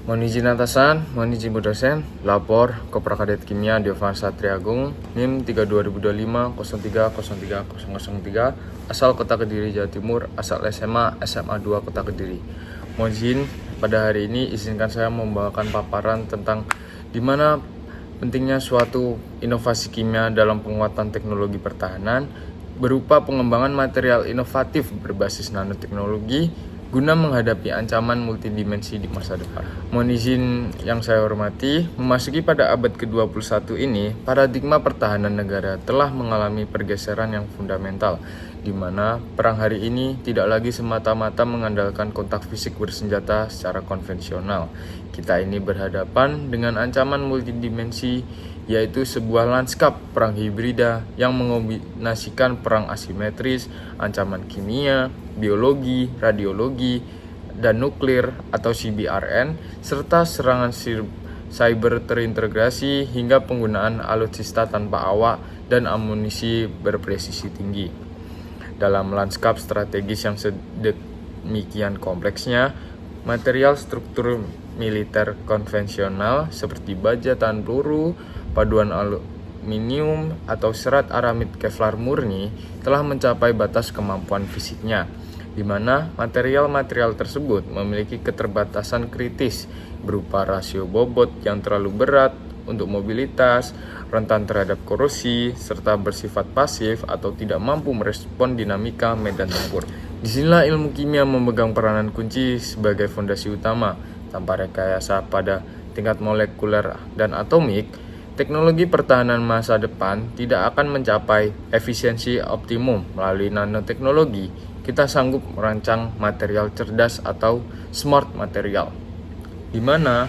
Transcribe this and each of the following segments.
Mohon izin atasan, mohon izin Bu Dosen, lapor Kopra Kadet Kimia Diovan Satriagung, NIM 32 2025 03 asal Kota Kediri, Jawa Timur, asal SMA 2 Kota Kediri. Mohon izin, pada hari ini izinkan saya membawakan paparan tentang di mana pentingnya suatu inovasi kimia dalam penguatan teknologi pertahanan berupa pengembangan material inovatif berbasis nanoteknologi guna menghadapi ancaman multidimensi di masa depan. Mohon izin yang saya hormati, memasuki pada abad ke-21 ini, paradigma pertahanan negara telah mengalami pergeseran yang fundamental, di mana perang hari ini tidak lagi semata-mata mengandalkan kontak fisik bersenjata secara konvensional. Kita ini berhadapan dengan ancaman multidimensi, yaitu sebuah lanskap perang hibrida yang mengombinasikan perang asimetris, ancaman kimia, biologi, radiologi, dan nuklir atau CBRN, serta serangan cyber terintegrasi hingga penggunaan alutsista tanpa awak dan amunisi berpresisi tinggi. Dalam lanskap strategis yang sedemikian kompleksnya, material struktur militer konvensional seperti baja tahan peluru, paduan aluminium atau serat aramid Kevlar murni telah mencapai batas kemampuan fisiknya, di mana material-material tersebut memiliki keterbatasan kritis berupa rasio bobot yang terlalu berat untuk mobilitas, rentan terhadap korosi, serta bersifat pasif atau tidak mampu merespon dinamika medan tempur. Disinilah ilmu kimia memegang peranan kunci sebagai fondasi utama. Tanpa rekayasa pada tingkat molekuler dan atomik, teknologi pertahanan masa depan tidak akan mencapai efisiensi optimum. Melalui nanoteknologi, kita sanggup merancang material cerdas atau smart material, di mana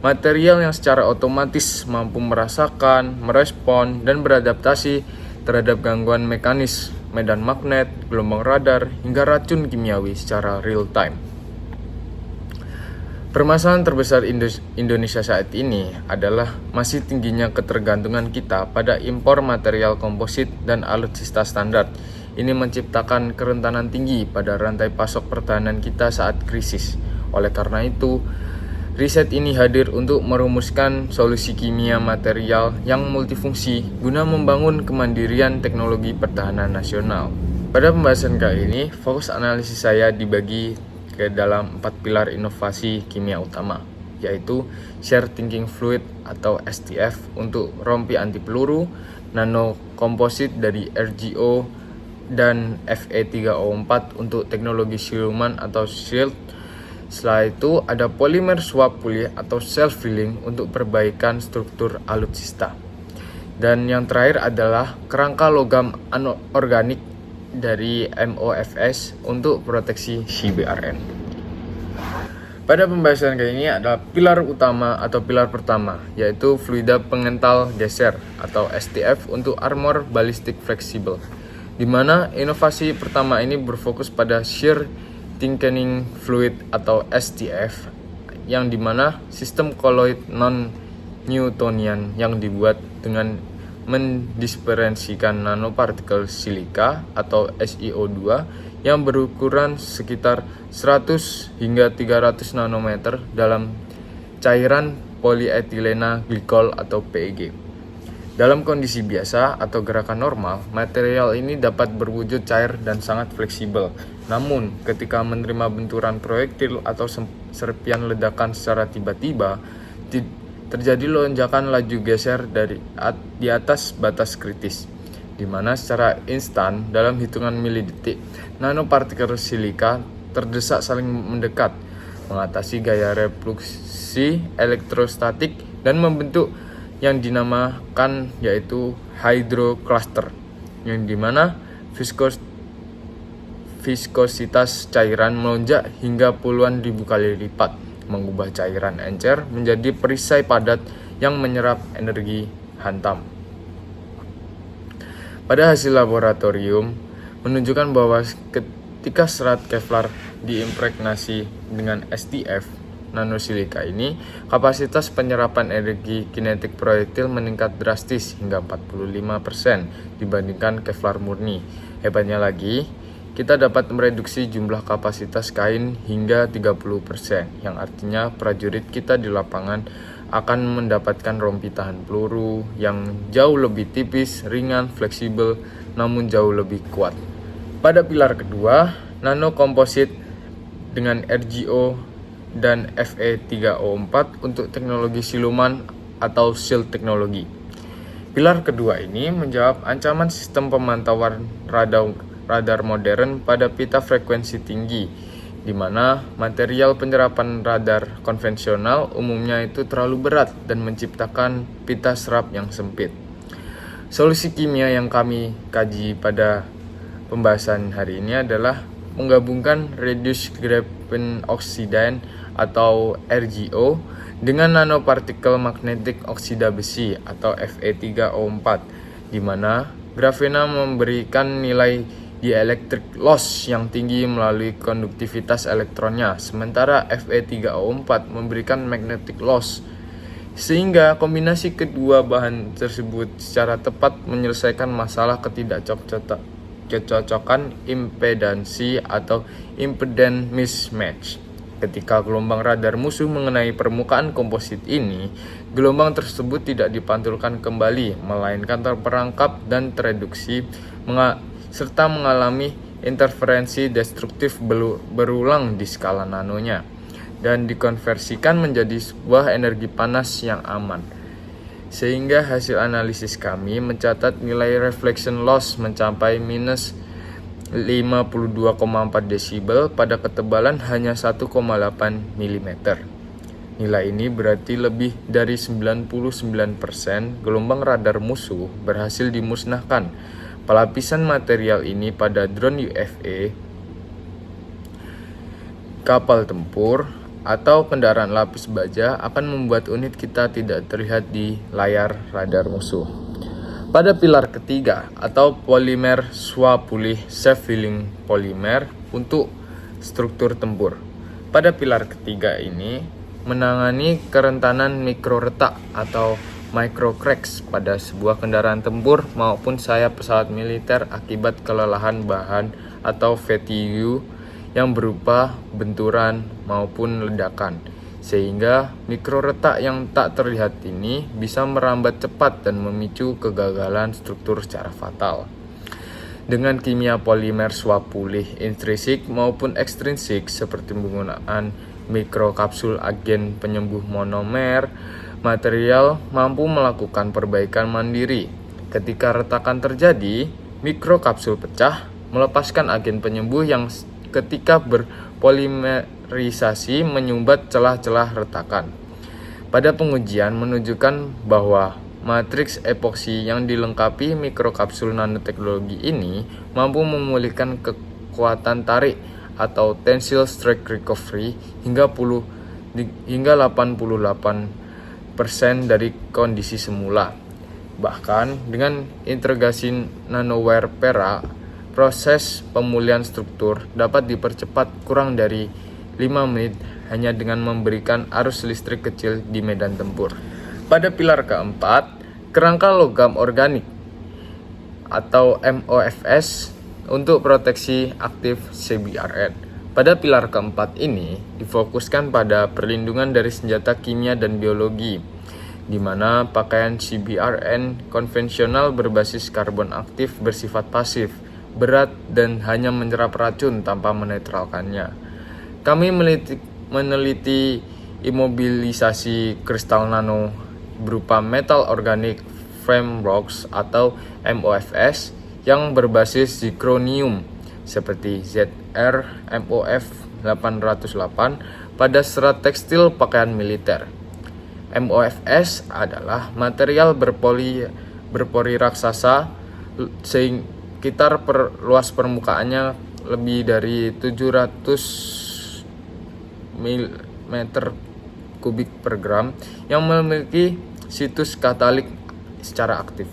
material yang secara otomatis mampu merasakan, merespon, dan beradaptasi terhadap gangguan mekanis, medan magnet, gelombang radar, hingga racun kimiawi secara real time. Permasalahan terbesar Indonesia saat ini adalah masih tingginya ketergantungan kita pada impor material komposit dan alutsista standar. Ini menciptakan kerentanan tinggi pada rantai pasok pertahanan kita saat krisis. Oleh karena itu, riset ini hadir untuk merumuskan solusi kimia material yang multifungsi guna membangun kemandirian teknologi pertahanan nasional. Pada pembahasan kali ini, fokus analisis saya dibagi ke dalam 4 pilar inovasi kimia utama, yaitu Shared Thinking Fluid atau STF untuk rompi anti peluru, nano komposit dari RGO, dan Fe3O4 untuk teknologi siluman atau shield. Setelah itu ada polimer swap pulih atau self-filling untuk perbaikan struktur alutsista. Dan yang terakhir adalah kerangka logam anorganik dari MOFS untuk proteksi CBRN. Pada pembahasan kali ini adalah pilar utama atau pilar pertama, yaitu fluida pengental geser atau STF untuk armor ballistic flexible, di mana inovasi pertama ini berfokus pada shear thickening fluid atau STF, yang dimana sistem colloid non-Newtonian yang dibuat dengan mendisperensikan nanopartikel silika atau SiO2 yang berukuran sekitar 100 hingga 300 nanometer dalam cairan polietilena glikol atau PEG. Dalam kondisi biasa atau gerakan normal, material ini dapat berwujud cair dan sangat fleksibel. Namun, ketika menerima benturan proyektil atau serpian ledakan secara tiba-tiba, terjadi lonjakan laju geser di atas batas kritis, di mana secara instan dalam hitungan milidetik, nanopartikel silika terdesak saling mendekat, mengatasi gaya refluksi elektrostatik dan membentuk yang dinamakan yaitu hydrocluster, yang dimana viskositas cairan melonjak hingga puluhan ribu kali lipat, mengubah cairan encer menjadi perisai padat yang menyerap energi hantam. Pada hasil laboratorium menunjukkan bahwa ketika serat Kevlar diimpregnasi dengan STF nanosilika ini, kapasitas penyerapan energi kinetik proyektil meningkat drastis hingga 45% dibandingkan Kevlar murni. Hebatnya lagi, kita dapat mereduksi jumlah kapasitas kain hingga 30%, yang artinya prajurit kita di lapangan akan mendapatkan rompi tahan peluru yang jauh lebih tipis, ringan, fleksibel, namun jauh lebih kuat. Pada pilar kedua, nano komposit dengan RGO dan Fe3O4 untuk teknologi siluman atau shield teknologi. Pilar kedua ini menjawab ancaman sistem pemantauan radar modern pada pita frekuensi tinggi, di mana material penyerapan radar konvensional umumnya itu terlalu berat dan menciptakan pita serap yang sempit. Solusi kimia yang kami kaji pada pembahasan hari ini adalah menggabungkan Reduced Graphene Oxide atau RGO dengan nanopartikel magnetik oksida besi atau Fe3O4, di mana grafena memberikan nilai dielectric loss yang tinggi melalui konduktivitas elektronnya, sementara Fe3O4 memberikan magnetic loss, sehingga kombinasi kedua bahan tersebut secara tepat menyelesaikan masalah ketidakcocokan impedansi atau impedance mismatch. Ketika gelombang radar musuh mengenai permukaan komposit ini, gelombang tersebut tidak dipantulkan kembali, melainkan terperangkap dan tereduksi, serta mengalami interferensi destruktif berulang di skala nanonya, dan dikonversikan menjadi sebuah energi panas yang aman. Sehingga hasil analisis kami mencatat nilai reflection loss mencapai minus 52,4 desibel pada ketebalan hanya 1,8 mm. Nilai ini berarti lebih dari 99% gelombang radar musuh berhasil dimusnahkan. Pelapisan material ini pada drone UFA, kapal tempur, atau kendaraan lapis baja akan membuat unit kita tidak terlihat di layar radar musuh. Pada pilar ketiga atau polimer swapulih self-healing polimer untuk struktur tempur. Pada pilar ketiga ini menangani kerentanan mikroretak atau microcracks pada sebuah kendaraan tempur maupun sayap pesawat militer akibat kelelahan bahan atau fatigue yang berupa benturan maupun ledakan, sehingga mikroretak yang tak terlihat ini bisa merambat cepat dan memicu kegagalan struktur secara fatal. Dengan kimia polimer swapulih intrinsik maupun ekstrinsik seperti penggunaan mikrokapsul agen penyembuh monomer, material mampu melakukan perbaikan mandiri. Ketika retakan terjadi, mikrokapsul pecah, melepaskan agen penyembuh yang ketika berpolimerisasi menyumbat celah-celah retakan. Pada pengujian menunjukkan bahwa matriks epoksi yang dilengkapi mikrokapsul nanoteknologi ini mampu memulihkan kekuatan tarik atau tensile strength recovery hingga 88% dari kondisi semula. Bahkan dengan integrasi nanowire perak, proses pemulihan struktur dapat dipercepat kurang dari 5 menit hanya dengan memberikan arus listrik kecil di medan tempur. Pada pilar keempat, kerangka logam organik atau MOFS untuk proteksi aktif CBRN. Pada pilar keempat ini difokuskan pada perlindungan dari senjata kimia dan biologi, di mana pakaian CBRN konvensional berbasis karbon aktif bersifat pasif, berat, dan hanya menyerap racun tanpa menetralkannya. Kami meneliti imobilisasi kristal nano berupa metal organic frame rocks atau MOFS yang berbasis zirconium seperti ZR-MOF 808 pada serat tekstil pakaian militer. MOFS adalah material berpori raksasa sekitar luas permukaannya lebih dari 700 meter kubik per gram yang memiliki situs katalik secara aktif.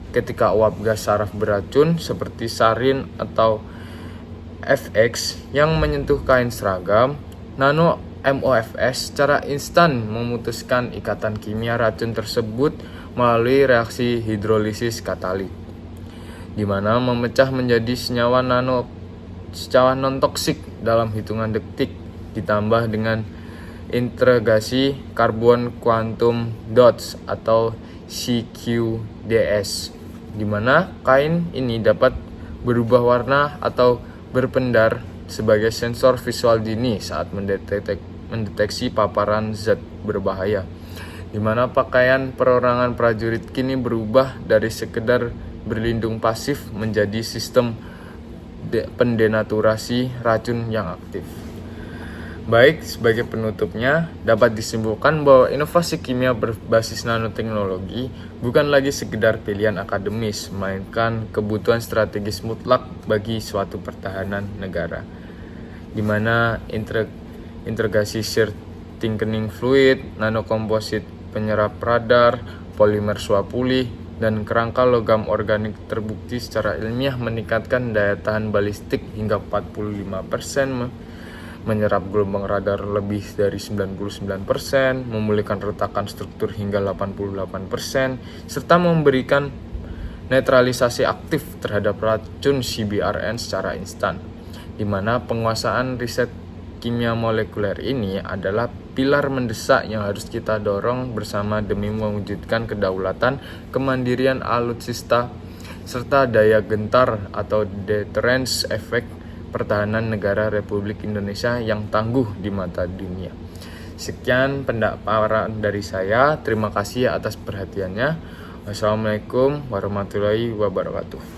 Ketika uap gas saraf beracun seperti sarin atau FX yang menyentuh kain seragam, nano MOFS secara instan memutuskan ikatan kimia racun tersebut melalui reaksi hidrolisis katalik, di mana memecah menjadi senyawa nano secara non-toksik dalam hitungan detik, ditambah dengan integrasi karbon quantum dots atau CQDS, di mana kain ini dapat berubah warna atau berpendar sebagai sensor visual dini saat mendeteksi paparan zat berbahaya, di mana pakaian perorangan prajurit kini berubah dari sekedar berlindung pasif menjadi sistem pendenaturasi racun yang aktif. Baik, sebagai penutupnya, dapat disimpulkan bahwa inovasi kimia berbasis nanoteknologi bukan lagi sekedar pilihan akademis, melainkan kebutuhan strategis mutlak bagi suatu pertahanan negara, di mana integrasi shear thickening fluid, nanokomposit penyerap radar, polimer suap pulih, dan kerangka logam organik terbukti secara ilmiah meningkatkan daya tahan balistik hingga 45%, menyerap gelombang radar lebih dari 99%, memulihkan retakan struktur hingga 88%, serta memberikan netralisasi aktif terhadap racun CBRN secara instan, di mana penguasaan riset kimia molekuler ini adalah pilar mendesak yang harus kita dorong bersama demi mewujudkan kedaulatan, kemandirian alutsista, serta daya gentar atau deterrence effect pertahanan negara Republik Indonesia yang tangguh di mata dunia. Sekian pendaparan dari saya. Terima kasih atas perhatiannya. Wassalamualaikum warahmatullahi wabarakatuh.